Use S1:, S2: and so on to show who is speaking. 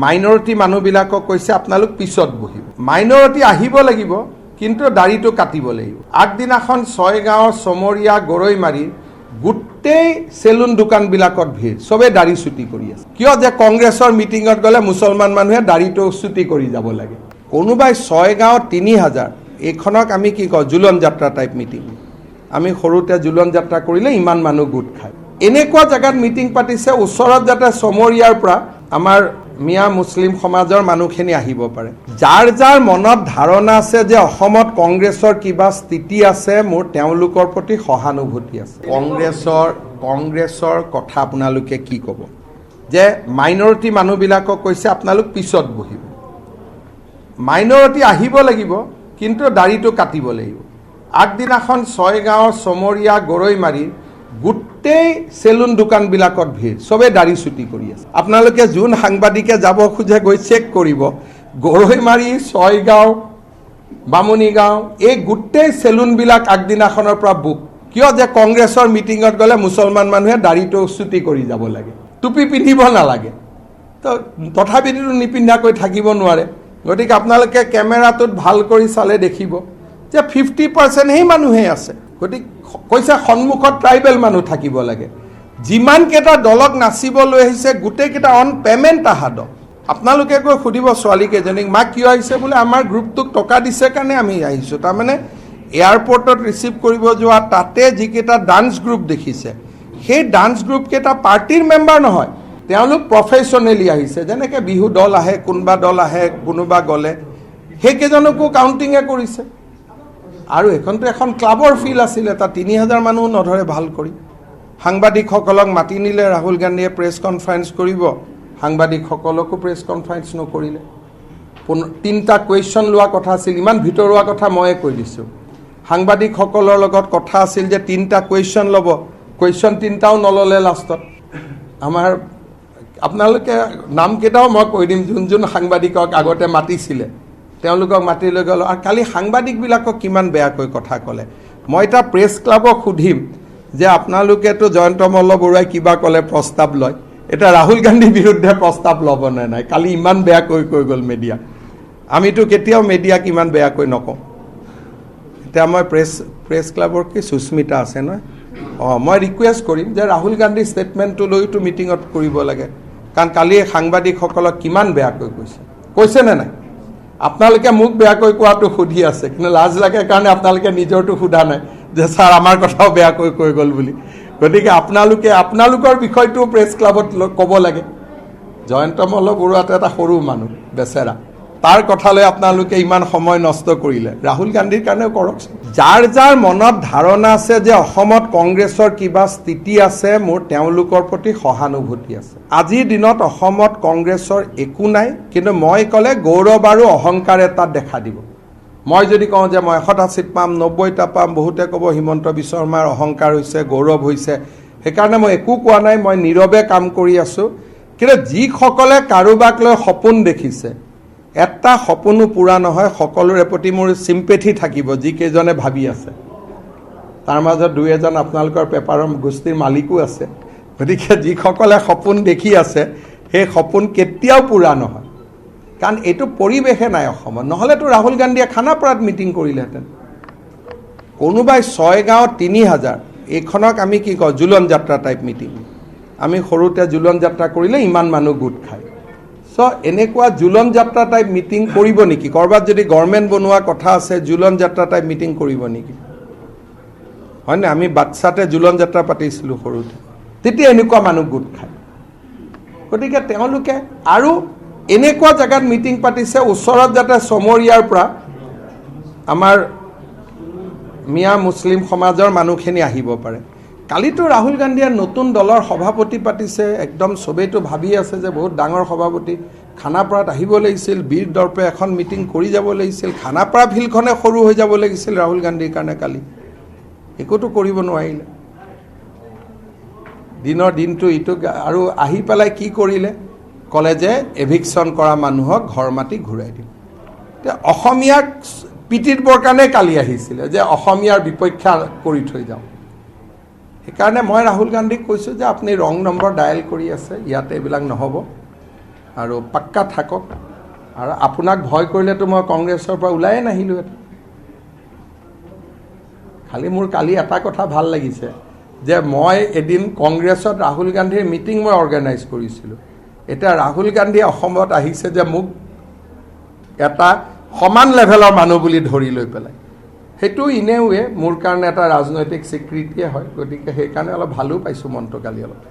S1: Minority মানুহবিলাকক কৈছে আপোনালোক পিছত বহিব। মাইনৰিটি আহিব লাগিব, কিন্তু দাড়িটো কাটিব লাগিব। আগদিনাখন ছয়গাঁৱৰ চমৰীয়া গৰৈমাৰী গোটেই চেলুন দোকানবিলাকত ভিৰ, চবে দাড়ি চুটি কৰি আছে। কিয় যে কংগ্ৰেছৰ মিটিঙত গ'লে মুছলমান মানুহে দাড়িটো চুটি কৰি যাব লাগে। কোনোবাই ছয়গাঁৱত 3000, এইখনক আমি কি কওঁ, জুলন যাত্ৰা টাইপ মিটিং। আমি সৰুতে জুলন যাত্ৰা কৰিলে ইমান মানুহ গোট খায়। এনেকুৱা জেগাত মিটিং পাতিছে, ওচৰত যাতে চমৰীয়াৰ পৰা আমাৰ মিয়া মুছলিম সমাজৰ মানুহখিনি আহিব পাৰে। যাৰ যাৰ মনত ধাৰণা আছে যে অসমত কংগ্ৰেছৰ কিবা স্থিতি আছে, মোৰ তেওঁলোকৰ প্ৰতি সহানুভূতি আছে। কংগ্ৰেছৰ কথা আপোনালোকে কি ক'ব যে মাইনৰিটি মানুহবিলাকক কৈছে আপোনালোক পিছত বহিব। মাইনৰিটি আহিব লাগিব, কিন্তু দাড়িটো কাটিব লাগিব। আগদিনাখন ছয়গাঁৱৰ চমৰীয়া গৰৈমাৰীৰ গোটেই চেলুন দোকানবিলাকত ভিৰ, চবে দাড়ি চুটি কৰি আছে। আপোনালোকে যোন সাংবাদিকে যাব খোজে গৈ চেক কৰিব, গৰৈমাৰী, ছয়গাঁও, বামুণীগাঁও, এই গোটেই চেলুনবিলাক আগদিনাখনৰ পৰা বুক। কিয় যে কংগ্ৰেছৰ মিটিঙত গ'লে মুছলমান মানুহে দাড়িটো চুটি কৰি যাব লাগে, টুপি পিন্ধিব নালাগে। তো তথাপিতো নিপিন্ধাকৈ থাকিব নোৱাৰে। গতিকে আপোনালোকে কেমেৰাটোত ভাল কৰি চালে দেখিব যে 50%হে মানুহে আছে। গতিকে কৈছে সন্মুখত ট্ৰাইবেল মানুহ থাকিব লাগে। যিমানকেইটা দলক নাচিবলৈ আহিছে গোটেইকেইটা অন পে'মেণ্ট আহা দল। আপোনালোকে গৈ সুধিব ছোৱালীকেইজনীক, মা কিয় আহিছে? বোলে আমাৰ গ্ৰুপটোক টকা দিছে কাৰণে আমি আহিছোঁ। তাৰমানে এয়াৰপৰ্টত ৰিচিভ কৰিব যোৱা তাতে যিকেইটা ডান্স গ্ৰুপ দেখিছে, সেই ডান্স গ্ৰুপকেইটা পাৰ্টিৰ মেম্বাৰ নহয়, তেওঁলোক প্ৰফেশ্যনেলি আহিছে। যেনেকৈ বিহু দল আহে, কোনোবা দল আহে, কোনোবা গ'লে, সেইকেইজনকো কাউণ্টিঙে কৰিছে। আৰু এইখনতো এখন ক্লাবৰ ফিল্ড আছিলে, তাত 3000 মানুহ নধৰে ভাল কৰি। সাংবাদিকসকলক মাতি নিলে ৰাহুল গান্ধীয়ে প্ৰেছ কনফাৰেন্স কৰিব, সাংবাদিকসকলকো প্ৰেছ কনফাৰেন্স নকৰিলে। 3টা কুৱেশ্যন লোৱা কথা আছিল, ইমান ভিতৰুৱা কথা ময়ে কৈ দিছোঁ। সাংবাদিকসকলৰ লগত কথা আছিল যে 3টা কুৱেশ্যন ল'ব, কুৱেশ্যন 3টাও নল'লে লাষ্টত। আমাৰ আপোনালোকে নামকেইটাও মই কৈ দিম, যোন যোন সাংবাদিকক আগতে মাতিছিলে তেওঁলোকক মাতি লৈ গ'ল। আৰু কালি সাংবাদিকবিলাকক কিমান বেয়াকৈ কথা ক'লে। মই এটা প্ৰেছ ক্লাবক সুধিম যে আপোনালোকেতো জয়ন্ত মল্ল বৰুৱাই কিবা ক'লে প্ৰস্তাৱ লয়, এতিয়া ৰাহুল গান্ধীৰ বিৰুদ্ধে প্ৰস্তাৱ ল'ব নে নাই? কালি ইমান বেয়াকৈ কৈ গ'ল মেডিয়া। আমিতো কেতিয়াও মেডিয়াক ইমান বেয়াকৈ নকওঁ। এতিয়া মই প্ৰেছ ক্লাবৰ কি সুস্মিতা আছে নহয়, মই ৰিকুৱেষ্ট কৰিম যে ৰাহুল গান্ধীৰ ষ্টেটমেণ্টটো লৈতো মিটিঙত কৰিব লাগে। কাৰণ কালি সাংবাদিকসকলক কিমান বেয়াকৈ কৈছে নে নাই? আপোনালোকে মোক বেয়াকৈ কোৱাটো সুধি আছে, কিন্তু লাজ লাগে কাৰণে আপোনালোকে নিজৰটো সোধা নাই যে ছাৰ আমাৰ কথাও বেয়াকৈ কৈ গ'ল বুলি। গতিকে আপোনালোকৰ বিষয়টো প্ৰেছ ক্লাবত ক'ব লাগে। জয়ন্ত মল্ল বৰুৱাটো এটা সৰু মানুহ বেচেৰা, তাৰ কথালৈ আপোনালোকে ইমান সময় নষ্ট কৰিলে। ৰাহুল গান্ধীৰ কাৰণেও কৰকচোন। যাৰ যাৰ মনত ধাৰণা আছে যে অসমত কংগ্ৰেছৰ কিবা স্থিতি আছে, মোৰ তেওঁলোকৰ প্ৰতি সহানুভূতি আছে। আজিৰ দিনত অসমত কংগ্ৰেছৰ একো নাই, কিন্তু মই ক'লে গৌৰৱ আৰু অহংকাৰ এটা দেখা দিব। মই যদি কওঁ যে মই 100টা চিট পাম, 90টা পাম, বহুতে ক'ব হিমন্ত বিশ্ব শৰ্মাৰ অহংকাৰ হৈছে, গৌৰৱ হৈছে। সেইকাৰণে মই একো কোৱা নাই, মই নীৰৱে কাম কৰি আছোঁ। কিন্তু যিসকলে কাৰোবাক লৈ সপোন দেখিছে, এটা সপোনো পূৰা নহয়, সকলোৰে প্ৰতি মোৰ চিম্পেথি থাকিব যিকেইজনে ভাবি আছে। তাৰ মাজত 2-এজন আপোনালোকৰ পেপাৰৰ গোষ্ঠীৰ মালিকো আছে। গতিকে যিসকলে সপোন দেখি আছে, সেই সপোন কেতিয়াও পূৰা নহয়। কাৰণ এইটো পৰিৱেশে নাই অসমত। নহ'লেতো ৰাহুল গান্ধীয়ে খানাপাৰাত মিটিং কৰিলেহেঁতেন। কোনোবাই ছয়গাঁৱত 3000, এইখনক আমি কি কওঁ, জুলন যাত্ৰা টাইপ মিটিং। আমি সৰুতে জুলন যাত্ৰা কৰিলে ইমান মানুহ গোট খায়। এনেকুৱা জুলন যাত্ৰা টাইপ মিটিং কৰিব নেকি? ক'ৰবাত যদি গভৰ্ণমেণ্ট বনোৱা কথা আছে, জুলন যাত্ৰা টাইপ মিটিং কৰিব নেকি? হয়নে? আমি বাচ্চাতে জুলন যাত্ৰা পাতিছিলোঁ সৰুতে, তেতিয়া এনেকুৱা মানুহ গোট খায়। গতিকে তেওঁলোকে আৰু এনেকুৱা জেগাত মিটিং পাতিছে, ওচৰত যাতে চমৰীয়াৰ পৰা আমাৰ মিয়া মুছলিম সমাজৰ মানুহখিনি আহিব পাৰে। কালিতো ৰাহুল গান্ধীয়ে নতুন দলৰ সভাপতি পাতিছে, একদম চবেইতো ভাবি আছে যে বহুত ডাঙৰ সভাপতি, খানাপাৰাত আহিব লাগিছিল, বীৰ দৰ্পে এখন মিটিং কৰি যাব লাগিছিল, খানাপাৰা ফিল্ডখনে সৰু হৈ যাব লাগিছিল ৰাহুল গান্ধীৰ কাৰণে। কালি একোতো কৰিব নোৱাৰিলে, দিনটো ইটো। আৰু আহি পেলাই কি কৰিলে? ক'লে যে এভিকশ্যন কৰা মানুহক ঘৰ মাটি ঘূৰাই দিম। এতিয়া অসমীয়াক পিটিবৰ কাৰণে কালি আহিছিলে যে অসমীয়াৰ বিপক্ষে কৰি থৈ যাওঁ। সেইকাৰণে মই ৰাহুল গান্ধীক কৈছোঁ যে আপুনি ৰং নম্বৰ ডায়েল কৰি আছে, ইয়াতে এইবিলাক নহ'ব। আৰু পাক্কা থাকক আৰু আপোনাক ভয় কৰিলেতো মই কংগ্ৰেছৰ পৰা ওলায়ে নাহিলোহেঁতেন খালি মোৰ কালি এটা কথা ভাল লাগিছে যে মই এদিন কংগ্ৰেছত ৰাহুল গান্ধীৰ মিটিং মই অৰ্গেনাইজ কৰিছিলোঁ এতিয়া ৰাহুল গান্ধী অসমত আহিছে যে মোক এটা সমান লেভেলৰ মানুহ বুলি ধৰি লৈ পেলাই সেইটো ইনেৱে মোৰ কাৰণে এটা ৰাজনৈতিক স্বীকৃতিয়ে হয় গতিকে সেইকাৰণে অলপ ভালো পাইছোঁ মনটো কালি অলপ